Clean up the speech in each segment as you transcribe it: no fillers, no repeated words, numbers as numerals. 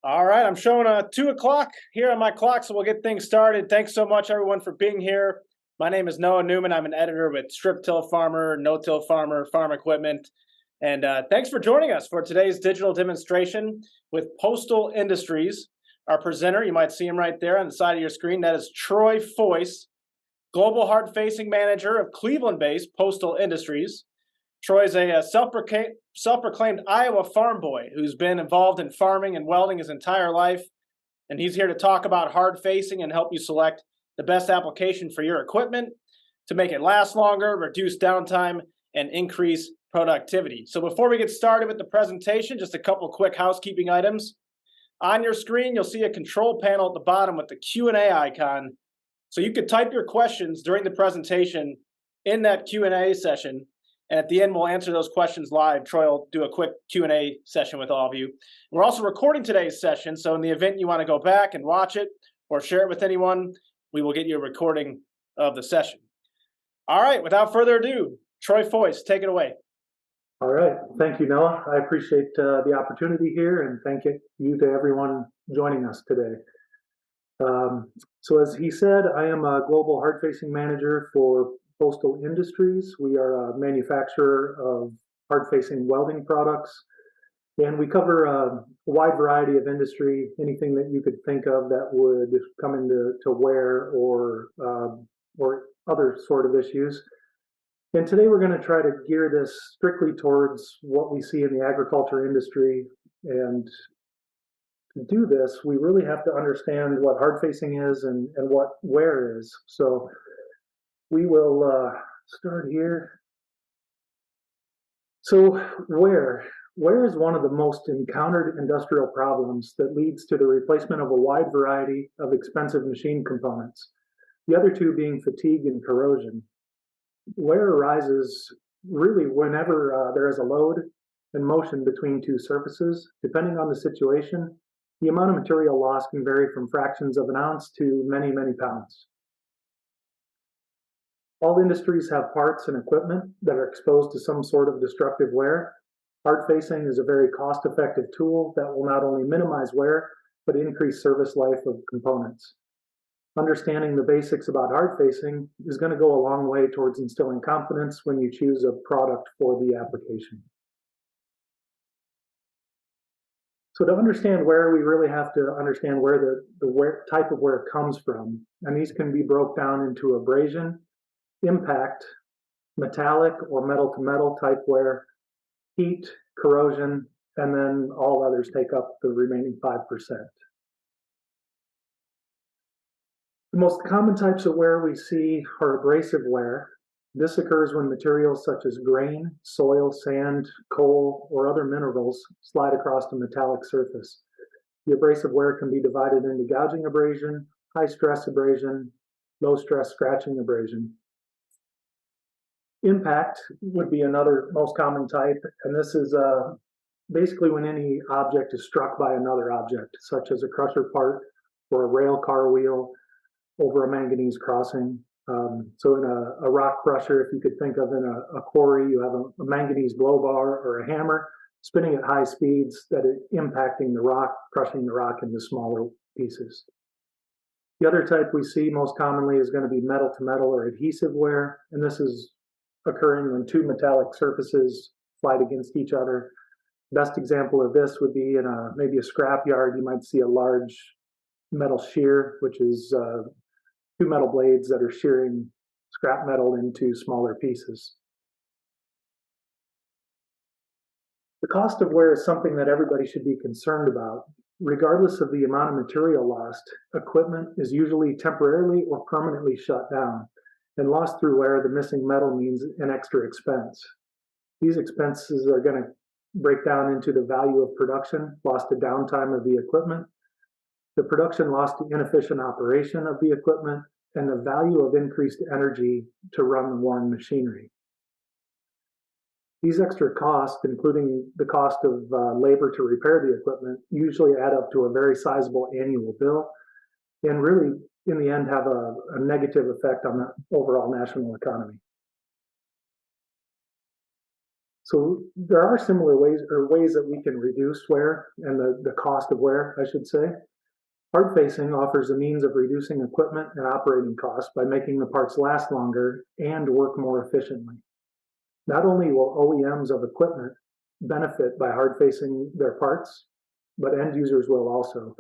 All right, I'm showing 2 o'clock here on my clock, so we'll get things started. Thanks so much, everyone, for being here. My name is Noah Newman. I'm an editor with Strip-Till Farmer, No-Till Farmer, Farm Equipment. And thanks for joining us for today's digital demonstration with Postal Industries. Our presenter, you might see him right there on the side of your screen, that is Troy Foyce, Global Hard-Facing Manager of Cleveland-based Postal Industries. Troy's a self-proclaimed Iowa farm boy who's been involved in farming and welding his entire life, and he's here to talk about hard facing and help you select the best application for your equipment to make it last longer, reduce downtime, and increase productivity. So before we get started with the presentation, just a couple quick housekeeping items. On your screen, you'll see a control panel at the bottom with the Q&A icon, so you could type your questions during the presentation in that Q&A session. And at the end, we'll answer those questions live. Troy will do a quick Q&A session with all of you. We're also recording today's session, so in the event you want to go back and watch it or share it with anyone, we will get you a recording of the session. All right, without further ado, Troy Foyce, take it away. All right, thank you, Noah. I appreciate the opportunity here, and thank you to everyone joining us today. So as he said, I am a global hard-facing manager for Postal Industries. We are a manufacturer of hard-facing welding products, and we cover a wide variety of industry, anything that you could think of that would come into wear or other sort of issues. And today we're going to try to gear this strictly towards what we see in the agriculture industry. And to do this, we really have to understand what hard facing is and what wear is. So we will start here. So wear is one of the most encountered industrial problems that leads to the replacement of a wide variety of expensive machine components, the other two being fatigue and corrosion. Wear arises really whenever there is a load and motion between two surfaces. Depending on the situation, the amount of material loss can vary from fractions of an ounce to many, many pounds. All industries have parts and equipment that are exposed to some sort of destructive wear. Hard facing is a very cost-effective tool that will not only minimize wear, but increase service life of components. Understanding the basics about hard facing is going to go a long way towards instilling confidence when you choose a product for the application. So to understand wear, we really have to understand where the type of wear comes from. And these can be broke down into abrasion, impact, metallic or metal-to-metal type wear, heat, corrosion, and then all others take up the remaining 5%. The most common types of wear we see are abrasive wear. This occurs when materials such as grain, soil, sand, coal, or other minerals slide across a metallic surface. The abrasive wear can be divided into gouging abrasion, high-stress abrasion, low-stress scratching abrasion. Impact would be another most common type, and this is basically when any object is struck by another object, such as a crusher part or a rail car wheel over a manganese crossing. So in a rock crusher, if you could think of in a quarry, you have a manganese blow bar or a hammer spinning at high speeds that is impacting the rock, crushing the rock into smaller pieces. The other type we see most commonly is going to be metal-to-metal or adhesive wear, and this is occurring when two metallic surfaces slide against each other. Best example of this would be in maybe a scrap yard. You might see a large metal shear, which is two metal blades that are shearing scrap metal into smaller pieces. The cost of wear is something that everybody should be concerned about. Regardless of the amount of material lost, equipment is usually temporarily or permanently shut down, and lost through wear, the missing metal means an extra expense. These expenses are going to break down into the value of production, lost to downtime of the equipment, the production lost to inefficient operation of the equipment, and the value of increased energy to run the worn machinery. These extra costs, including the cost of labor to repair the equipment, usually add up to a very sizable annual bill, and really, in the end, have a negative effect on the overall national economy. So there are similar ways or ways that we can reduce wear and the cost of wear, I should say. Hard-facing offers a means of reducing equipment and operating costs by making the parts last longer and work more efficiently. Not only will OEMs of equipment benefit by hard-facing their parts, but end users will also.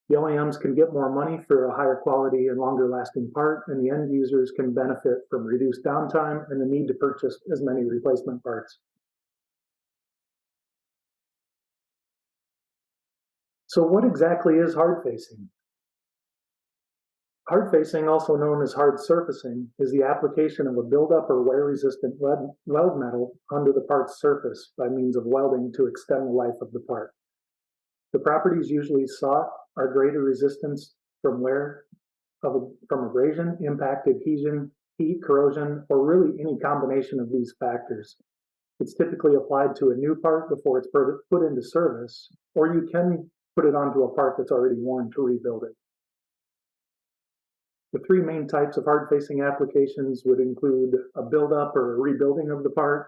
The OEMs can get more money for a higher quality and longer lasting part, and the end users can benefit from reduced downtime and the need to purchase as many replacement parts. So what exactly is hard facing? Hard facing, also known as hard surfacing, is the application of a buildup or wear-resistant weld metal onto the part's surface by means of welding to extend the life of the part. The properties usually sought are greater resistance from wear, from abrasion, impact, adhesion, heat, corrosion, or really any combination of these factors. It's typically applied to a new part before it's put into service, or you can put it onto a part that's already worn to rebuild it. The three main types of hard-facing applications would include a buildup or a rebuilding of the part,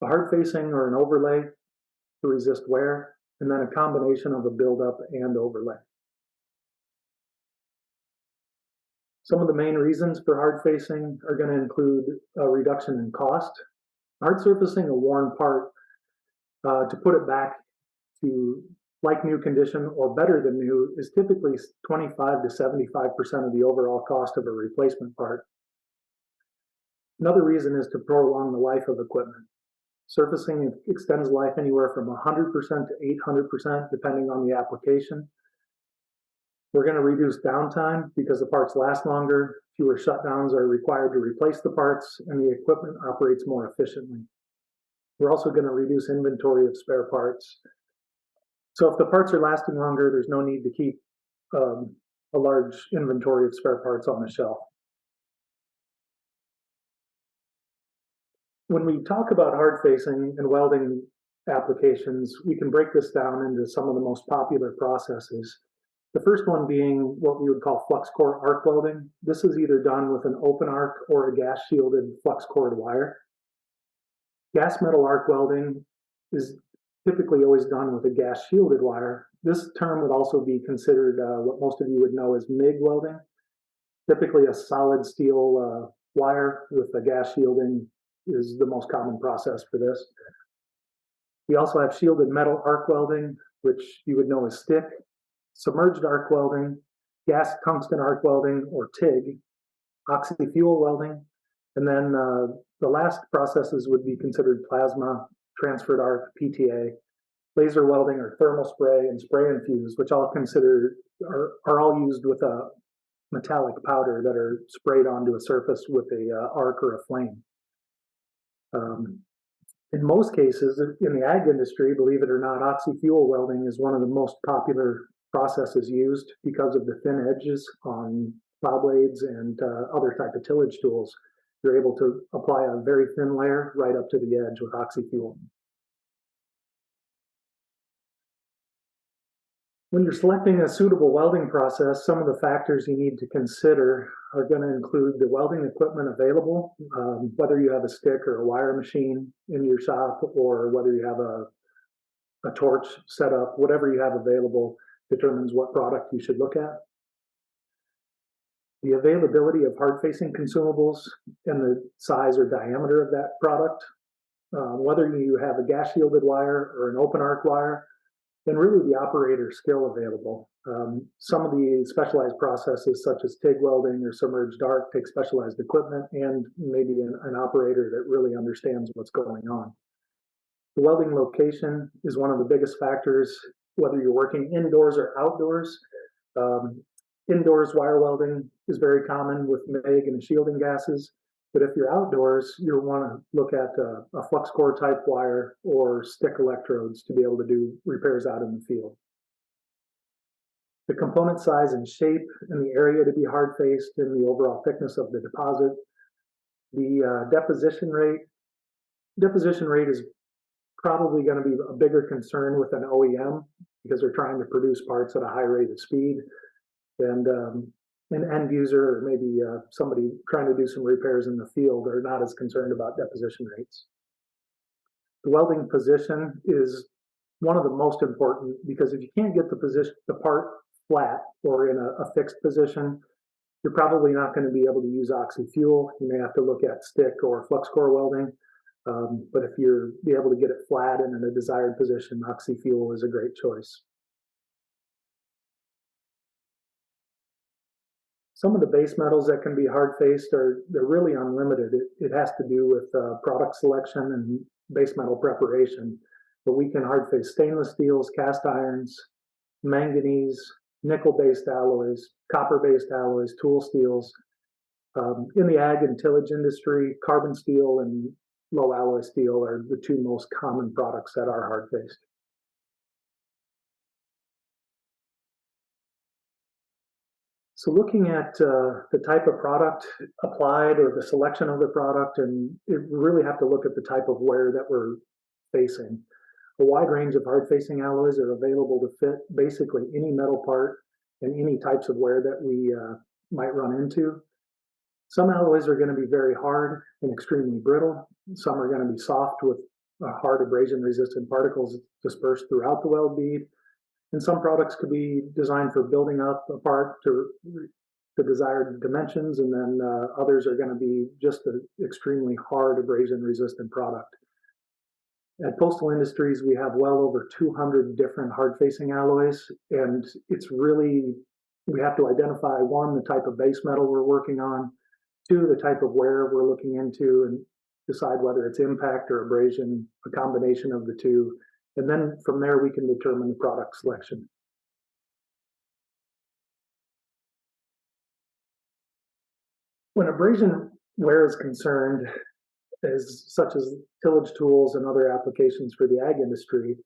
a hard-facing or an overlay to resist wear, and then a combination of a buildup and overlay. Some of the main reasons for hard-facing are going to include a reduction in cost. Hard surfacing a worn part to put it back to like new condition or better than new is typically 25 to 75% of the overall cost of a replacement part. Another reason is to prolong the life of equipment. Surfacing extends life anywhere from 100% to 800% depending on the application. We're going to reduce downtime because the parts last longer, fewer shutdowns are required to replace the parts, and the equipment operates more efficiently. We're also going to reduce inventory of spare parts. So if the parts are lasting longer, there's no need to keep a large inventory of spare parts on the shelf. When we talk about hard facing and welding applications, we can break this down into some of the most popular processes. The first one being what we would call flux core arc welding. This is either done with an open arc or a gas shielded flux cored wire. Gas metal arc welding is typically always done with a gas shielded wire. This term would also be considered what most of you would know as MIG welding. Typically a solid steel wire with a gas shielding is the most common process for this. We also have shielded metal arc welding, which you would know as stick, submerged arc welding, gas tungsten arc welding or TIG, oxy-fuel welding, and then the last processes would be considered plasma, transferred arc, PTA, laser welding or thermal spray, and spray infused, which all considered are all used with a metallic powder that are sprayed onto a surface with a arc or a flame. In most cases, in the ag industry, believe it or not, oxy-fuel welding is one of the most popular processes used because of the thin edges on plow blades and other type of tillage tools. You're able to apply a very thin layer right up to the edge with oxy-fuel. When you're selecting a suitable welding process, some of the factors you need to consider are going to include the welding equipment available, whether you have a stick or a wire machine in your shop, or whether you have a torch set up, whatever you have available determines what product you should look at. The availability of hard-facing consumables and the size or diameter of that product, whether you have a gas shielded wire or an open arc wire, and really the operator skill available. Some of the specialized processes such as TIG welding or submerged arc take specialized equipment and maybe an operator that really understands what's going on. The welding location is one of the biggest factors, whether you're working indoors or outdoors. Indoors wire welding is very common with MIG and shielding gases. But if you're outdoors, you'll want to look at a flux core type wire or stick electrodes to be able to do repairs out in the field. The component size and shape and the area to be hard faced and the overall thickness of the deposit. The deposition rate is probably going to be a bigger concern with an OEM because they're trying to produce parts at a high rate of speed. And an end user or maybe somebody trying to do some repairs in the field are not as concerned about deposition rates. The welding position is one of the most important because if you can't get the part flat or in a fixed position, you're probably not going to be able to use oxy-fuel. You may have to look at stick or flux core welding. But if you're be able to get it flat and in a desired position, oxy-fuel is a great choice. Some of the base metals that can be hard-faced they're really unlimited. It has to do with product selection and base metal preparation. But we can hard-face stainless steels, cast irons, manganese, nickel-based alloys, copper-based alloys, tool steels. In the ag and tillage industry, carbon steel and low alloy steel are the two most common products that are hard-faced. So looking at the type of product applied or the selection of the product, and we really have to look at the type of wear that we're facing. A wide range of hard-facing alloys are available to fit basically any metal part and any types of wear that we might run into. Some alloys are going to be very hard and extremely brittle. Some are going to be soft with hard abrasion-resistant particles dispersed throughout the weld bead. And some products could be designed for building up a part to the desired dimensions, and then others are going to be just an extremely hard abrasion-resistant product. At Postal Industries, we have well over 200 different hard-facing alloys, and it's really, we have to identify, one, the type of base metal we're working on, two, the type of wear we're looking into, and decide whether it's impact or abrasion, a combination of the two. And then from there, we can determine the product selection. When abrasion wear is concerned, such as tillage tools and other applications for the ag industry,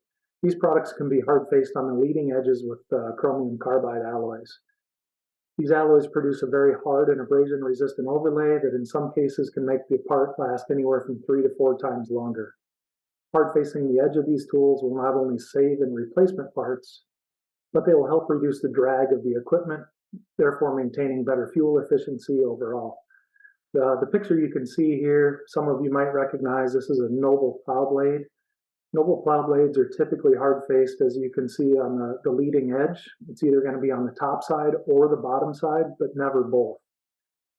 these products can be hard-faced on the leading edges with chromium carbide alloys. These alloys produce a very hard and abrasion-resistant overlay that in some cases can make the part last anywhere from 3 to 4 times longer. Hard-facing the edge of these tools will not only save in replacement parts, but they will help reduce the drag of the equipment, therefore maintaining better fuel efficiency overall. The picture you can see here, some of you might recognize, this is a Noble plow blade. Noble plow blades are typically hard-faced, as you can see on the leading edge. It's either going to be on the top side or the bottom side, but never both.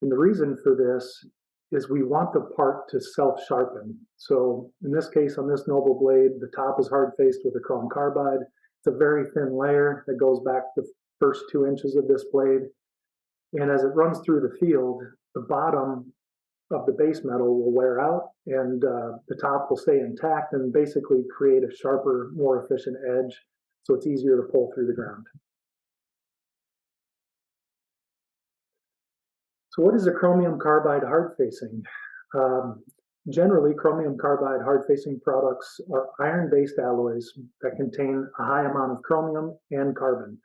And the reason for this is we want the part to self-sharpen. So in this case, on this Noble blade, the top is hard-faced with a chrome carbide. It's a very thin layer that goes back the first 2 inches of this blade. And as it runs through the field, the bottom of the base metal will wear out and the top will stay intact and basically create a sharper, more efficient edge, so it's easier to pull through the ground. So what is a chromium carbide hard-facing? Generally, chromium carbide hard-facing products are iron-based alloys that contain a high amount of chromium and carbon.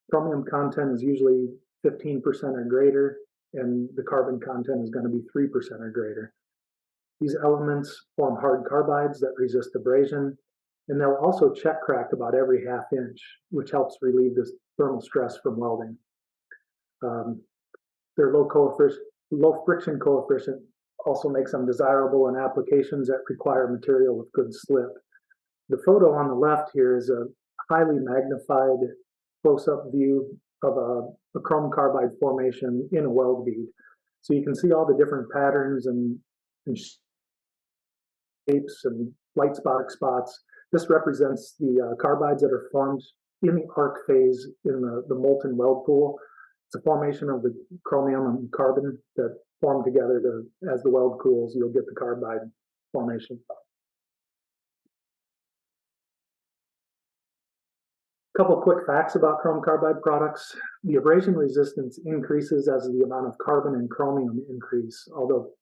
Chromium content is usually 15% or greater, and the carbon content is going to be 3% or greater. These elements form hard carbides that resist abrasion, and they'll also check crack about every ½ inch, which helps relieve this thermal stress from welding. Their low friction coefficient also makes them desirable in applications that require material with good slip. The photo on the left here is a highly magnified close-up view of a chrome carbide formation in a weld bead. So you can see all the different patterns and shapes and light spots. This represents the carbides that are formed in the arc phase in the molten weld pool. It's a formation of the chromium and carbon that form together as the weld cools, you'll get the carbide formation. A couple quick facts about chrome carbide products. The abrasion resistance increases as the amount of carbon and chromium increase, although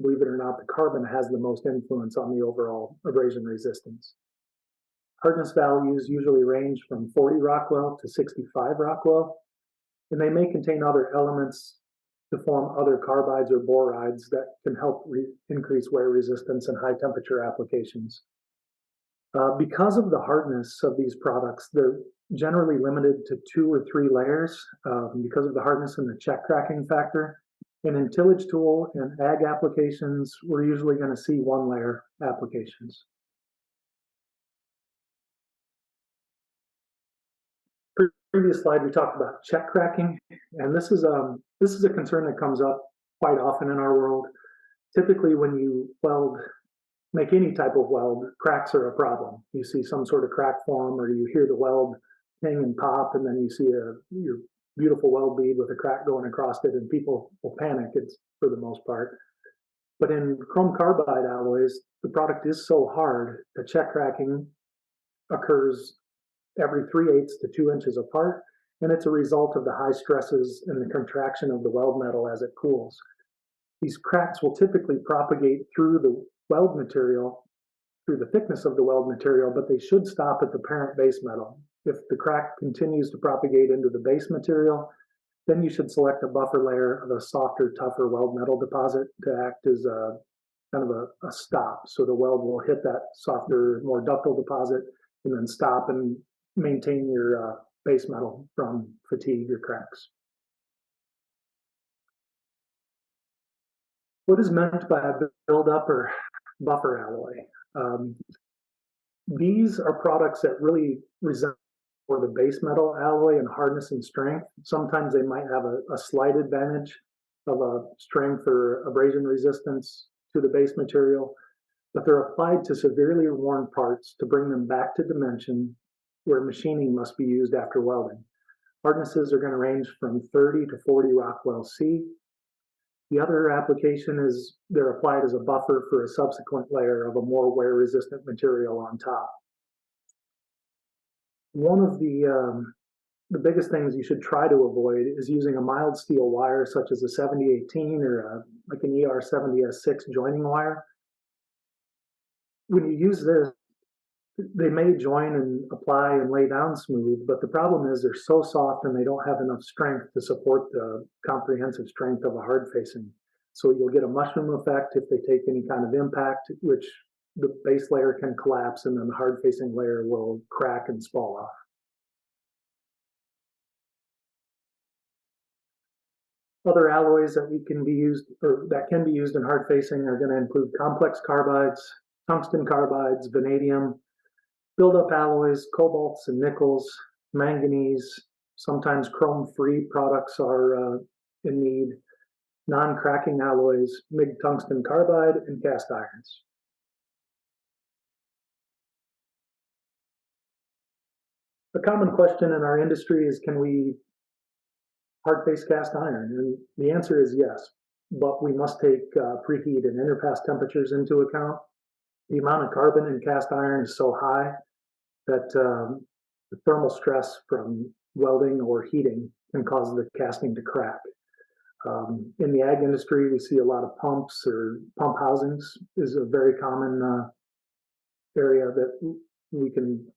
believe it or not, the carbon has the most influence on the overall abrasion resistance. Hardness values usually range from 40 Rockwell to 65 Rockwell, and they may contain other elements to form other carbides or borides that can help increase wear resistance in high temperature applications. Because of the hardness of these products, they're generally limited to 2 or 3 layers because of the hardness and the check cracking factor. And in tillage tool and ag applications, we're usually going to see 1 layer applications. previous slide, we talked about check cracking, and this is a concern that comes up quite often in our world. Typically, when you make any type of weld, cracks are a problem. You see some sort of crack form, or you hear the weld ping and pop, and then you see your beautiful weld bead with a crack going across it, and people will panic. It's for the most part. But in chrome carbide alloys, the product is so hard that check cracking occurs every 3/8 to 2 inches apart, and it's a result of the high stresses and the contraction of the weld metal as it cools. These cracks will typically propagate through the weld material, through the thickness of the weld material, but they should stop at the parent base metal. If the crack continues to propagate into the base material, then you should select a buffer layer of a softer, tougher weld metal deposit to act as a kind of a stop. So the weld will hit that softer, more ductile deposit and then stop and maintain your base metal from fatigue or cracks. What is meant by a build-up or buffer alloy? These are products that really resemble the base metal alloy in hardness and strength. Sometimes they might have a slight advantage of a strength or abrasion resistance to the base material, but they're applied to severely worn parts to bring them back to dimension where machining must be used after welding. Hardnesses are going to range from 30 to 40 Rockwell C. The other application is they're applied as a buffer for a subsequent layer of a more wear-resistant material on top. One of the biggest things you should try to avoid is using a mild steel wire such as a 7018 or like an ER70S6 joining wire. When you use this, they may join and apply and lay down smooth, but the problem is they're so soft and they don't have enough strength to support the comprehensive strength of a hard facing. So you'll get a mushroom effect if they take any kind of impact, which the base layer can collapse and then the hard facing layer will crack and spall off. Other alloys that can be used in hard facing are going to include complex carbides, tungsten carbides, vanadium, build-up alloys, cobalts and nickels, manganese. Sometimes chrome-free products are in need. Non-cracking alloys, MIG tungsten carbide, and cast irons. A common question in our industry is, can we hard face cast iron? And the answer is yes, but we must take preheat and interpass temperatures into account. The amount of carbon in cast iron is so high that the thermal stress from welding or heating can cause the casting to crack. In the ag industry, we see a lot of pumps or pump housings is a very common area that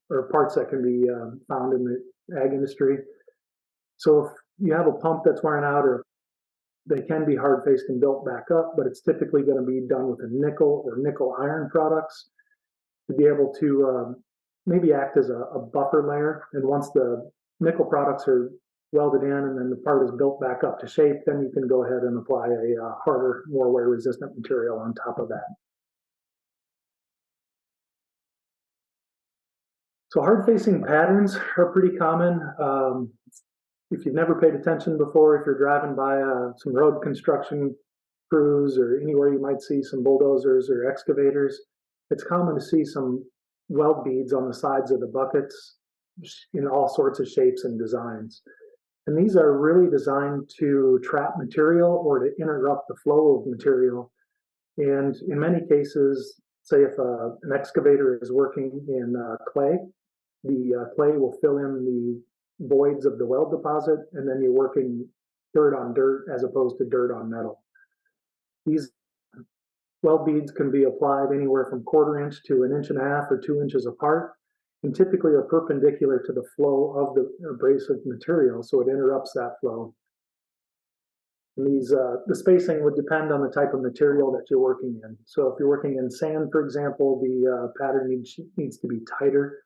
or parts that can be found in the ag industry. So if you have a pump that's wearing out, or they can be hard faced and built back up, but it's typically going to be done with a nickel or nickel iron products to be able to maybe act as a buffer layer. And once the nickel products are welded in and then the part is built back up to shape, then you can go ahead and apply a harder, more wear resistant material on top of that. So hard facing patterns are pretty common. If you've never paid attention before, if you're driving by some road construction crews or anywhere you might see some bulldozers or excavators, it's common to see some weld beads on the sides of the buckets in all sorts of shapes and designs. And these are really designed to trap material or to interrupt the flow of material. And in many cases, say if an excavator is working in clay, the clay will fill in the voids of the weld deposit, and then you're working dirt on dirt as opposed to dirt on metal. These weld beads can be applied anywhere from 1/4 inch to 1.5 inches or 2 inches apart, and typically are perpendicular to the flow of the abrasive material, so it interrupts that flow. And the spacing would depend on the type of material that you're working in. So if you're working in sand, for example, the pattern needs to be tighter,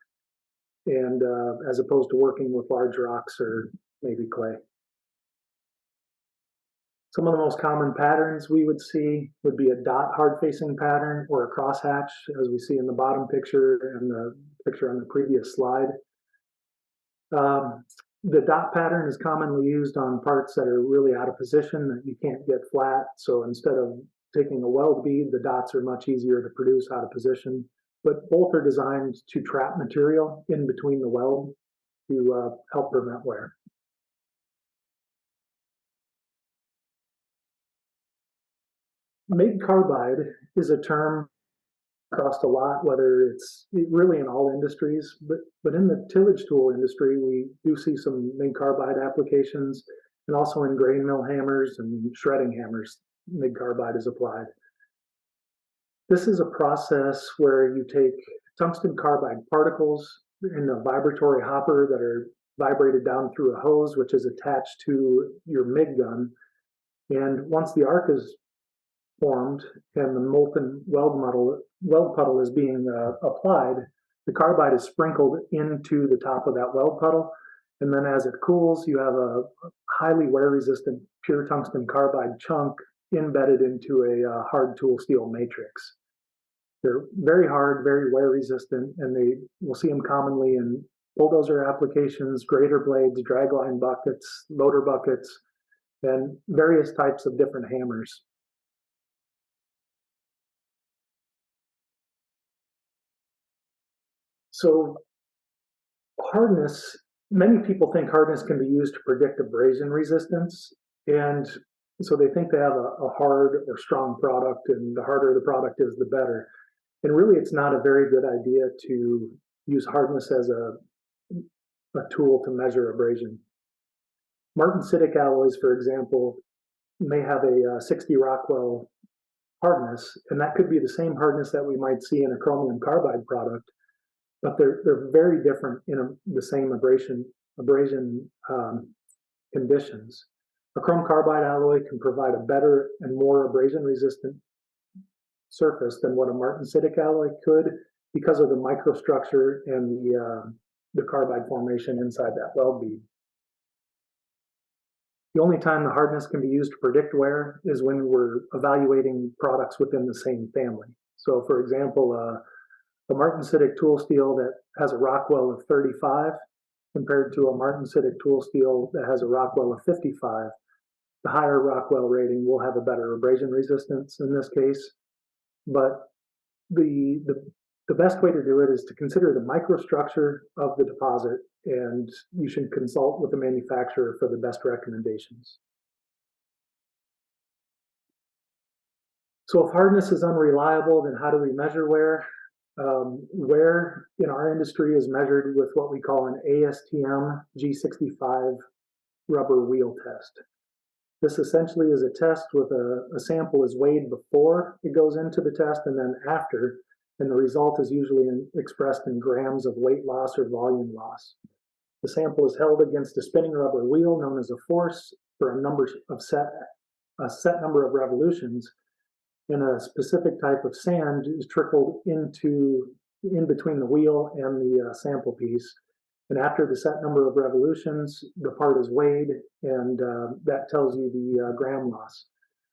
and as opposed to working with large rocks or maybe clay. Some of the most common patterns we would see would be a dot hard facing pattern or a crosshatch, as we see in the bottom picture and the picture on the previous slide. The dot pattern is commonly used on parts that are really out of position that you can't get flat. So instead of taking a weld bead, the dots are much easier to produce out of position. But both are designed to trap material in between the weld to help prevent wear. MIG carbide is a term across a lot, whether it's really in all industries, but in the tillage tool industry, we do see some MIG carbide applications, and also in grain mill hammers and shredding hammers, MIG carbide is applied. This is a process where you take tungsten carbide particles in a vibratory hopper that are vibrated down through a hose, which is attached to your MIG gun. And once the arc is formed and the molten weld puddle is being applied, the carbide is sprinkled into the top of that weld puddle. And then as it cools, you have a highly wear resistant pure tungsten carbide chunk embedded into a hard tool steel matrix. They're very hard, very wear resistant, and we'll see them commonly in bulldozer applications, grader blades, dragline buckets, loader buckets, and various types of different hammers. So hardness, many people think hardness can be used to predict abrasion resistance. And so they think they have a hard or strong product, and the harder the product is, the better. And really, it's not a very good idea to use hardness as a tool to measure abrasion. Martensitic alloys, for example, may have a 60 Rockwell hardness, and that could be the same hardness that we might see in a chromium carbide product, but they're very different in the same abrasion conditions. A chrome carbide alloy can provide a better and more abrasion resistant surface than what a martensitic alloy could because of the microstructure and the carbide formation inside that weld bead. The only time the hardness can be used to predict wear is when we're evaluating products within the same family. So for example, a martensitic tool steel that has a Rockwell of 35 compared to a martensitic tool steel that has a Rockwell of 55, the higher Rockwell rating will have a better abrasion resistance in this case. But the best way to do it is to consider the microstructure of the deposit, and you should consult with the manufacturer for the best recommendations. So if hardness is unreliable, then how do we measure wear? Wear in our industry is measured with what we call an ASTM G65 rubber wheel test. This essentially is a test with a sample is weighed before it goes into the test and then after, and the result is usually expressed in grams of weight loss or volume loss. The sample is held against a spinning rubber wheel known as a force for a set number of revolutions, and a specific type of sand is trickled in between the wheel and the sample piece. And after the set number of revolutions, the part is weighed, and that tells you the gram loss.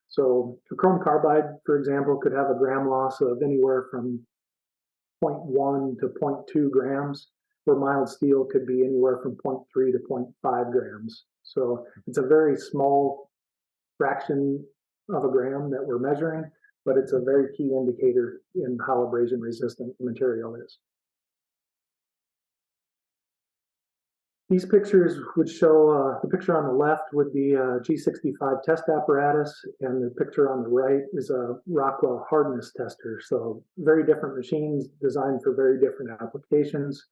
So a chrome carbide, for example, could have a gram loss of anywhere from 0.1 to 0.2 grams, where mild steel could be anywhere from 0.3 to 0.5 grams. So it's a very small fraction of a gram that we're measuring, but it's a very key indicator in how abrasion resistant the material is. These pictures would show, the picture on the left would be a G65 test apparatus, and the picture on the right is a Rockwell hardness tester. So very different machines designed for very different applications.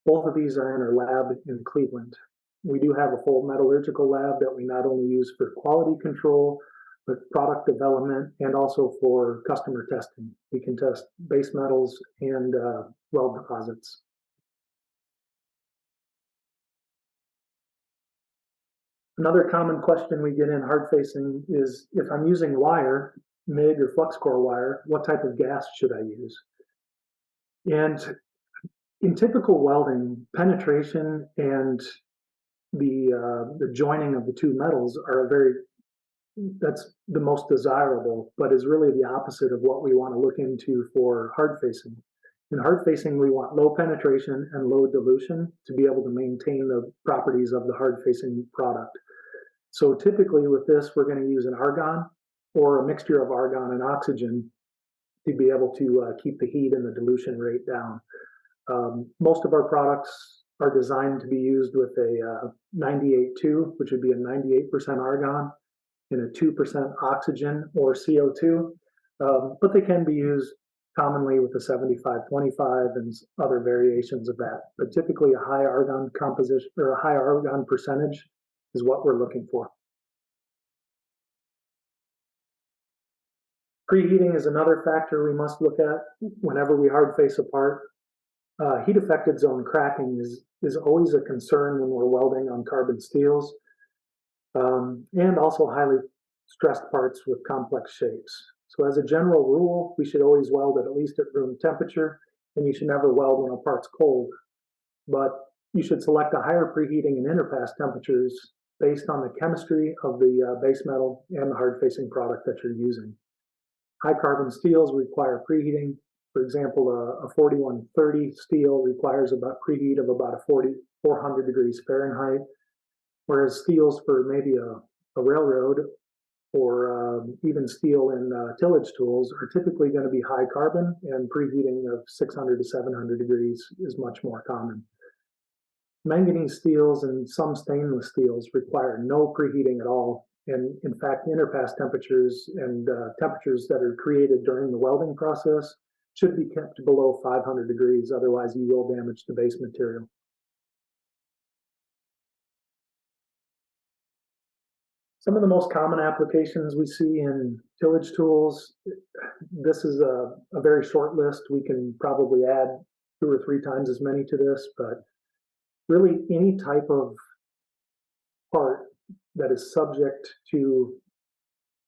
Both of these are in our lab in Cleveland. We do have a full metallurgical lab that we not only use for quality control, but product development and also for customer testing. We can test base metals and weld deposits. Another common question we get in hard facing is if I'm using wire, MIG or flux core wire, what type of gas should I use? And in typical welding, penetration and the joining of the two metals are that's the most desirable, but is really the opposite of what we want to look into for hard facing. In hard facing, we want low penetration and low dilution to be able to maintain the properties of the hard facing product. So typically with this, we're going to use an argon or a mixture of argon and oxygen to be able to keep the heat and the dilution rate down. Most of our products are designed to be used with a 98.2, which would be a 98% argon and a 2% oxygen or CO2, but they can be used commonly with a 75-25 and other variations of that. But typically a high argon composition or a high argon percentage is what we're looking for. Preheating is another factor we must look at whenever we hard face a part. Heat affected zone cracking is always a concern when we're welding on carbon steels, and also highly stressed parts with complex shapes. So as a general rule, we should always weld at least at room temperature, and you should never weld when a part's cold. But you should select a higher preheating and interpass temperatures based on the chemistry of the base metal and the hard facing product that you're using. High carbon steels require preheating. For example, a 4130 steel requires about preheat of about 400 degrees Fahrenheit, whereas steels for maybe a railroad or even steel in tillage tools are typically going to be high carbon, and preheating of 600 to 700 degrees is much more common. Manganese steels and some stainless steels require no preheating at all. And in fact, interpass temperatures and temperatures that are created during the welding process should be kept below 500 degrees, otherwise you will damage the base material. Some of the most common applications we see in tillage tools, this is a very short list. We can probably add 2 or 3 times as many to this, but really any type of part that is subject to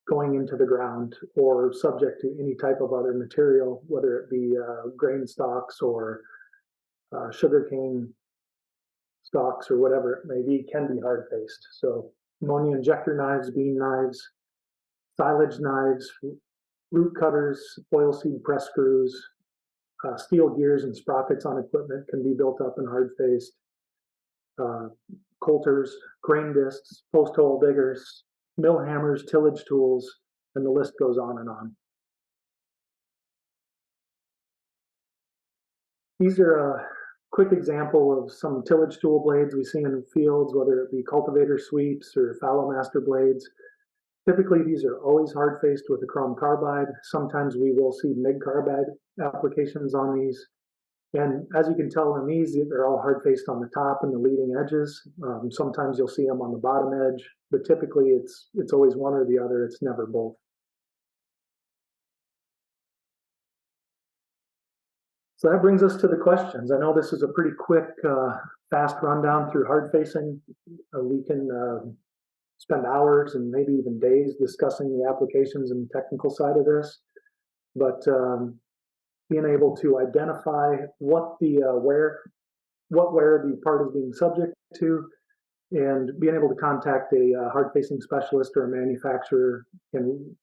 going into the ground or subject to any type of other material, whether it be grain stalks or sugarcane stalks or whatever it may be, can be hard faced. So ammonia injector knives, bean knives, silage knives, root cutters, oilseed press screws, steel gears and sprockets on equipment can be built up and hard faced. Coulters, grain discs, post hole diggers, mill hammers, tillage tools, and the list goes on and on. These are a quick example of some tillage tool blades we see in the fields, whether it be cultivator sweeps or fallow master blades. Typically, these are always hard faced with a chrome carbide. Sometimes we will see MIG carbide applications on these. And as you can tell in these, they're all hard faced on the top and the leading edges. Sometimes you'll see them on the bottom edge, but typically it's always one or the other. It's never both. So that brings us to the questions. I know this is a pretty quick, fast rundown through hard facing. We can spend hours and maybe even days discussing the applications and technical side of this, but being able to identify what wear the part is being subject to, and being able to contact a hard facing specialist or a manufacturer can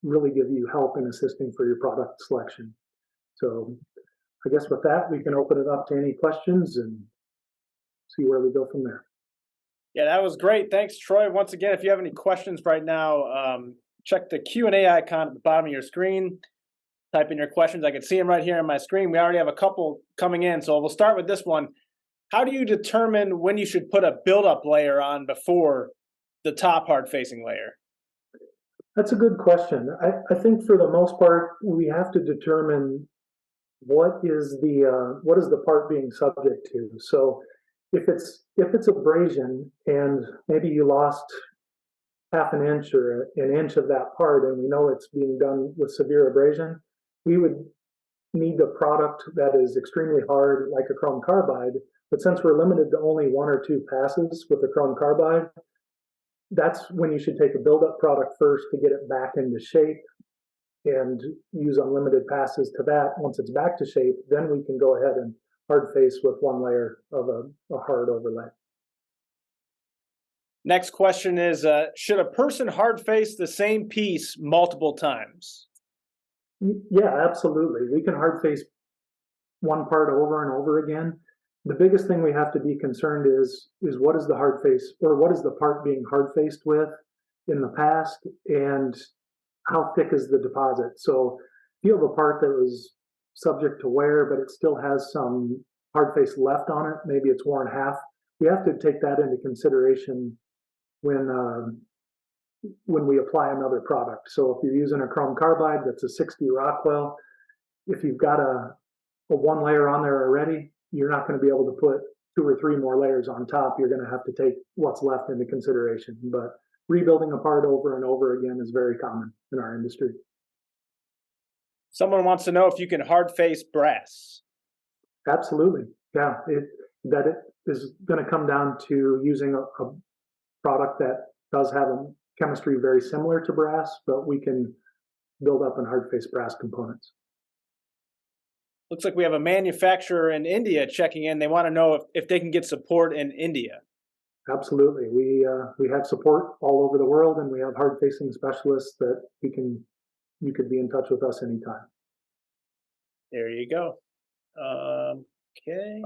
really give you help in assisting for your product selection. So I guess with that, we can open it up to any questions and see where we go from there. Yeah, that was great. Thanks, Troy. Once again, if you have any questions right now, check the Q&A icon at the bottom of your screen. Type in your questions. I can see them right here on my screen. We already have a couple coming in, so we'll start with this one. How do you determine when you should put a build-up layer on before the top hard-facing layer? That's a good question. I think for the most part, we have to determine what is the part being subject to. So if it's abrasion and maybe you lost half an inch or an inch of that part, and we know it's being done with severe abrasion, we would need a product that is extremely hard, like a chrome carbide. But since we're limited to only 1 or 2 passes with the chrome carbide, that's when you should take a build-up product first to get it back into shape and use unlimited passes to that. Once it's back to shape, then we can go ahead and hard face with 1 layer of a hard overlay. Next question is, should a person hard face the same piece multiple times? Yeah, absolutely. We can hard face one part over and over again. The biggest thing we have to be concerned is what is the hard face, or what is the part being hard faced with in the past, and how thick is the deposit. So if you have a part that was subject to wear, but it still has some hard face left on it, maybe it's worn half, we have to take that into consideration when we apply another product. So if you're using a chrome carbide that's a 60 Rockwell, if you've got a one layer on there already, you're not going to be able to put two or three more layers on top. You're going to have to take what's left into consideration. But rebuilding a part over and over again is very common in our industry. Someone wants to know if you can hard face brass. Absolutely. Yeah. It is going to come down to using a product that does have a chemistry very similar to brass, but we can build up and hard face brass components. Looks like we have a manufacturer in India checking in. They want to know if they can get support in India. Absolutely. We have support all over the world, and we have hard facing specialists that you could be in touch with us anytime. There you go. Okay.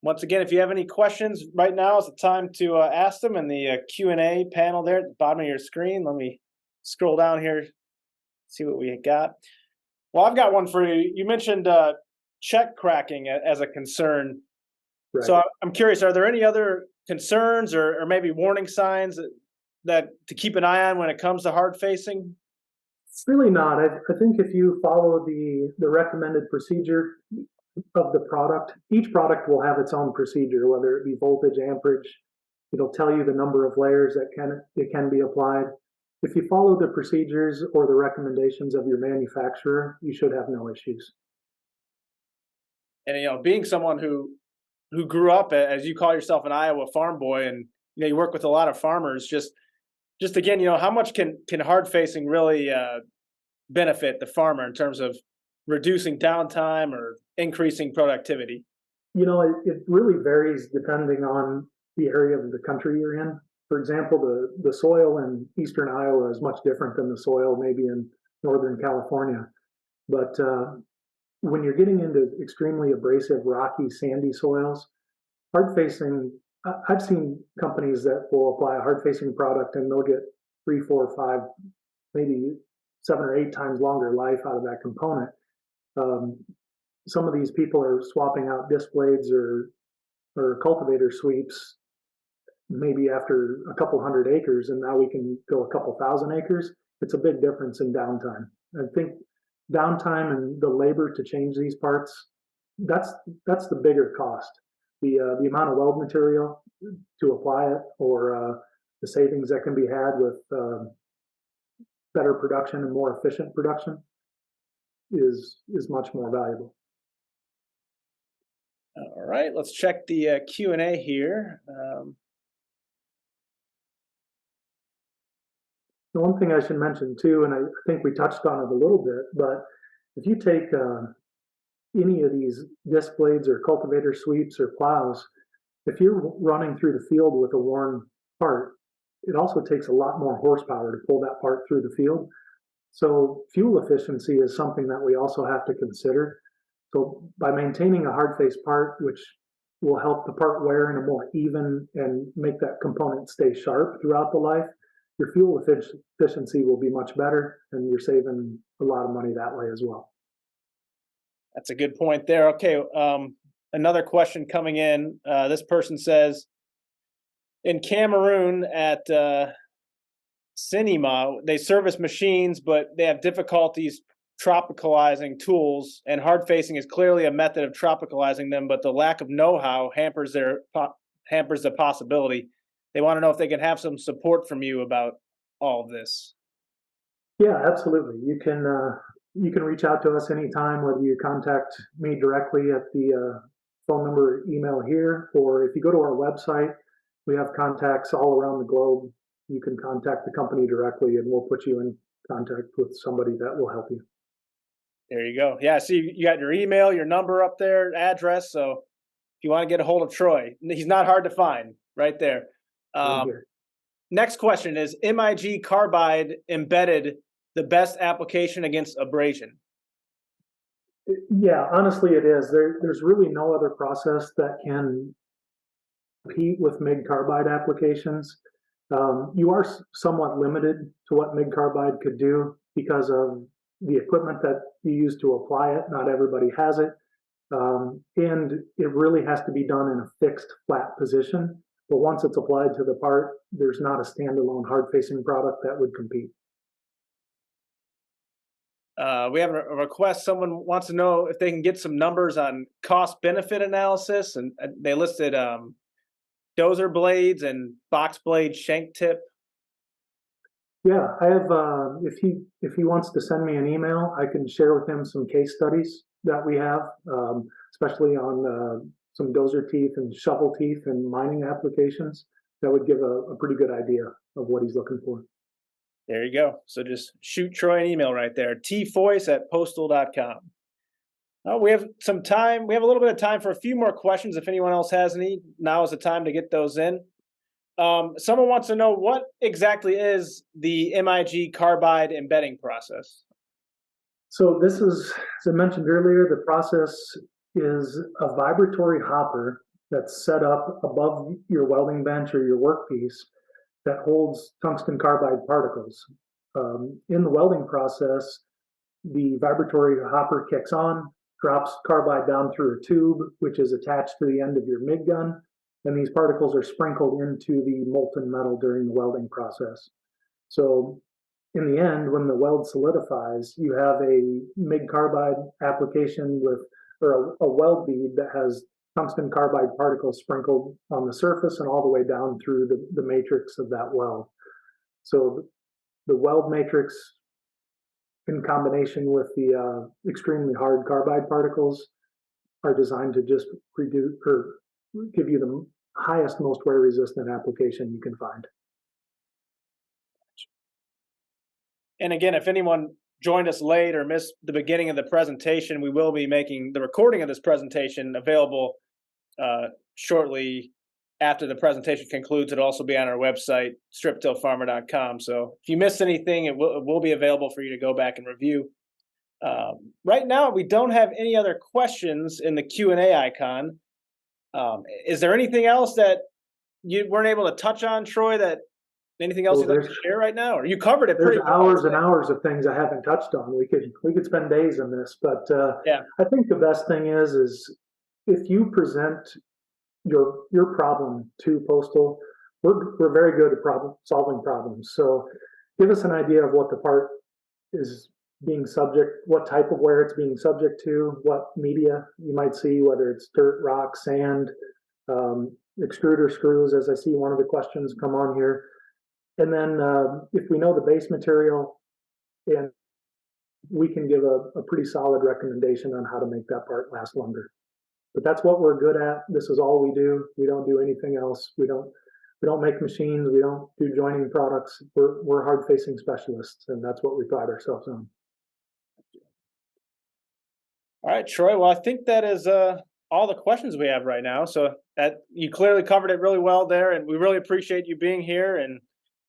Once again, if you have any questions, right now is the time to ask them in the Q&A panel there at the bottom of your screen. Let me scroll down here, see what we got. Well, I've got one for you. You mentioned check cracking as a concern. Right. So I'm curious, are there any other concerns or maybe warning signs that to keep an eye on when it comes to hard facing? It's really not. I think if you follow the recommended procedure of the product, each product will have its own procedure, whether it be voltage, amperage. It'll tell you the number of layers that can be applied. If you follow the procedures or the recommendations of your manufacturer, you should have no issues. And being someone who grew up, as you call yourself, an Iowa farm boy, and you work with a lot of farmers, just again, how much can hard facing really benefit the farmer in terms of reducing downtime or increasing productivity? It really varies depending on the area of the country you're in. For example, the soil in eastern Iowa is much different than the soil maybe in northern California. But when you're getting into extremely abrasive, rocky, sandy soils, hard facing, I've seen companies that will apply a hard facing product and they'll get 3, 4, 5, maybe 7 or 8 times longer life out of that component. Some of these people are swapping out disc blades or cultivator sweeps maybe after a couple hundred acres, and now we can go a couple thousand acres. It's a big difference in downtime. I think downtime and the labor to change these parts, that's the bigger cost. The amount of weld material to apply it, or the savings that can be had with better production and more efficient production is much more valuable. All right, let's check the Q&A here. The one thing I should mention too, and I think we touched on it a little bit, but if you take any of these disc blades or cultivator sweeps or plows, if you're running through the field with a worn part, it also takes a lot more horsepower to pull that part through the field. So fuel efficiency is something that we also have to consider. So by maintaining a hard face part, which will help the part wear in a more even and make that component stay sharp throughout the life, your fuel efficiency will be much better, and you're saving a lot of money that way as well. That's a good point there. Okay, another question coming in. This person says, in Cameroon at Cinema, they service machines, but they have difficulties tropicalizing tools, and hard facing is clearly a method of tropicalizing them, but the lack of know-how hampers the possibility. They want to know if they can have some support from you about all of this. Yeah, absolutely. You can reach out to us anytime, whether you contact me directly at the phone number or email here, or if you go to our website, we have contacts all around the globe. You can contact the company directly, and we'll put you in contact with somebody that will help you. There you go. Yeah, see, you got your email, your number up there, address. So if you want to get a hold of Troy, he's not hard to find, right there. Next question is, MIG carbide embedded the best application against abrasion? Yeah, honestly, it is. There's really no other process that can compete with MIG carbide applications. You are somewhat limited to what MIG carbide could do because of the equipment that you use to apply it. Not everybody has it. And it really has to be done in a fixed flat position. But once it's applied to the part, there's not a standalone hard facing product that would compete. We have a request. Someone wants to know if they can get some numbers on cost benefit analysis, and they listed dozer blades and box blade shank tip. Yeah, I have. If he wants to send me an email, I can share with him some case studies that we have, especially on some dozer teeth and shovel teeth and mining applications. That would give a pretty good idea of what he's looking for. There you go. So just shoot Troy an email right there, tfoyce@postal.com. We have some time. We have a little bit of time for a few more questions. If anyone else has any, now is the time to get those in. Someone wants to know what exactly is the MIG carbide embedding process? So this is, as I mentioned earlier, the process is a vibratory hopper that's set up above your welding bench or your workpiece that holds tungsten carbide particles. In the welding process, the vibratory hopper kicks on, drops carbide down through a tube, which is attached to the end of your MIG gun, and these particles are sprinkled into the molten metal during the welding process. So in the end, when the weld solidifies, you have a MIG carbide application with, or a weld bead that has tungsten carbide particles sprinkled on the surface and all the way down through the matrix of that weld. So the weld matrix in combination with the extremely hard carbide particles are designed to just reduce or give you the highest, most wear resistant application you can find. And again, if anyone joined us late or missed the beginning of the presentation, we will be making the recording of this presentation available shortly after the presentation concludes. It'll also be on our website, strip-tillage.com. So if you missed anything, it will be available for you to go back and review. Right now, we don't have any other questions in the Q&A icon. Is there anything else that you weren't able to touch on, Troy, that anything else So you'd like to share right now? Or you covered it there's pretty well. hours and hours of things I haven't touched on. We could spend days on this, but Yeah. I think the best thing is if you present your problem to Postal, we're very good at solving problems. So give us an idea of what the part is being subject, what type of wear it's being subject to, what media you might see, whether it's dirt, rock, sand, extruder screws, as I see one of the questions come on here. And then if we know the base material, and we can give a pretty solid recommendation on how to make that part last longer. But that's what we're good at. This is all we do. We don't do anything else. We don't make machines. We don't do joining products. We're hard facing specialists, and that's what we pride ourselves on. All right, Troy. Well, I think that is all the questions we have right now. So that you clearly covered it really well there, and we really appreciate you being here. And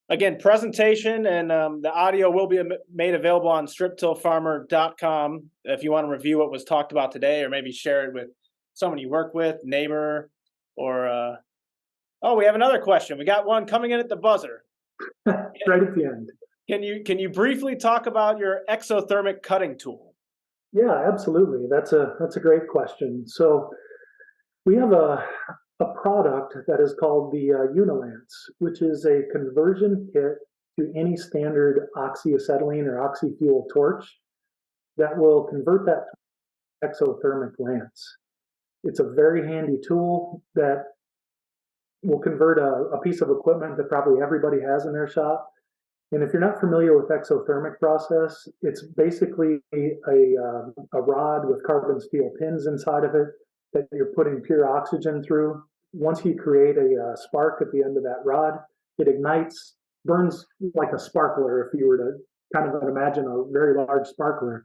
again, presentation and the audio will be made available on strip-tillage.com if you want to review what was talked about today, or maybe share it with someone you work with, neighbor, or oh, we have another question. We got one coming in at the buzzer. Right at the end. Can you briefly talk about your exothermic cutting tool? Yeah, absolutely. That's a great question. So we have a product that is called the Unilance, which is a conversion kit to any standard oxyacetylene or oxyfuel torch that will convert that to exothermic lance. It's a very handy tool that will convert a piece of equipment that probably everybody has in their shop. And if you're not familiar with exothermic process, it's basically a rod with carbon steel pins inside of it that you're putting pure oxygen through. Once you create a spark at the end of that rod, it ignites, burns like a sparkler if you were to kind of imagine a very large sparkler.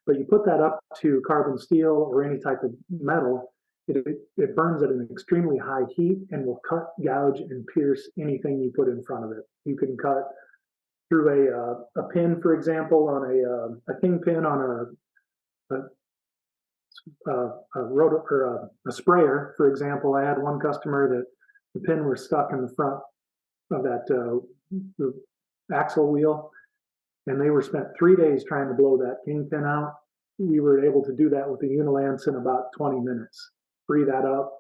But you put that up to carbon steel or any type of metal, it burns at an extremely high heat and will cut, gouge, and pierce anything you put in front of it. You can cut through a pin, for example, on a kingpin on a a sprayer, for example. I had one customer that the pin was stuck in the front of that the axle wheel, and they were spent 3 days trying to blow that kingpin out. We were able to do that with the Unilance in about 20 minutes. Free that up,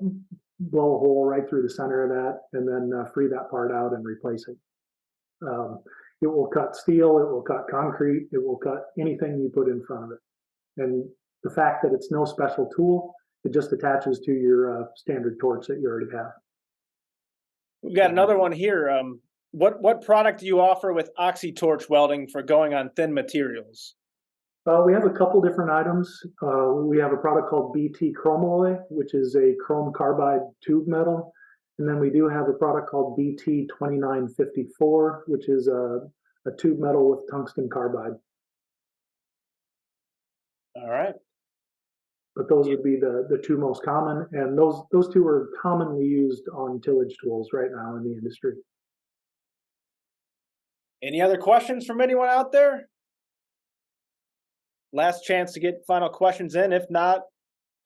blow a hole right through the center of that, and then free that part out and replace it. It will cut steel, it will cut concrete, it will cut anything you put in front of it. And the fact that it's no special tool, it just attaches to your standard torch that you already have. We've got another one here. What product do you offer with oxy-torch welding for going on thin materials? We have a couple different items. We have a product called BT Chromaloy, which is a chrome carbide tube metal. And then we do have a product called BT 2954, which is a tube metal with tungsten carbide. All right. But those would be the two most common, and those two are commonly used on tillage tools right now in the industry. Any other questions from anyone out there? Last chance to get final questions in. If not,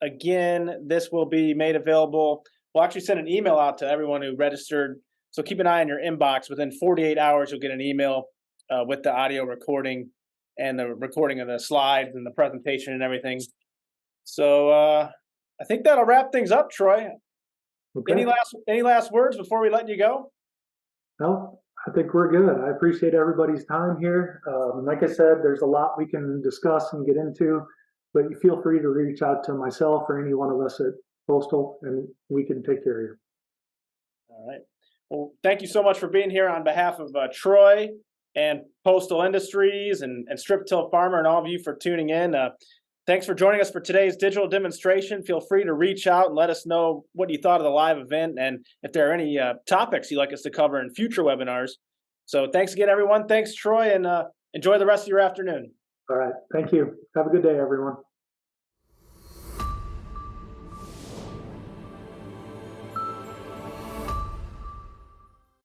again, this will be made available. We'll actually send an email out to everyone who registered. So keep an eye on your inbox. Within 48 hours, you'll get an email with the audio recording and the recording of the slides and the presentation and everything. So I think that'll wrap things up, Troy. Okay. Any last words before we let you go? No, I think we're good. I appreciate everybody's time here. Like I said, there's a lot we can discuss and get into, but you feel free to reach out to myself or any one of us at Postal, and we can take care of you. All right. Well, thank you so much for being here on behalf of Troy and Postal Industries and Strip Till Farmer and all of you for tuning in. Thanks for joining us for today's digital demonstration. Feel free to reach out and let us know what you thought of the live event and if there are any topics you'd like us to cover in future webinars. So thanks again, everyone. Thanks, Troy, and enjoy the rest of your afternoon. All right. Thank you. Have a good day, everyone.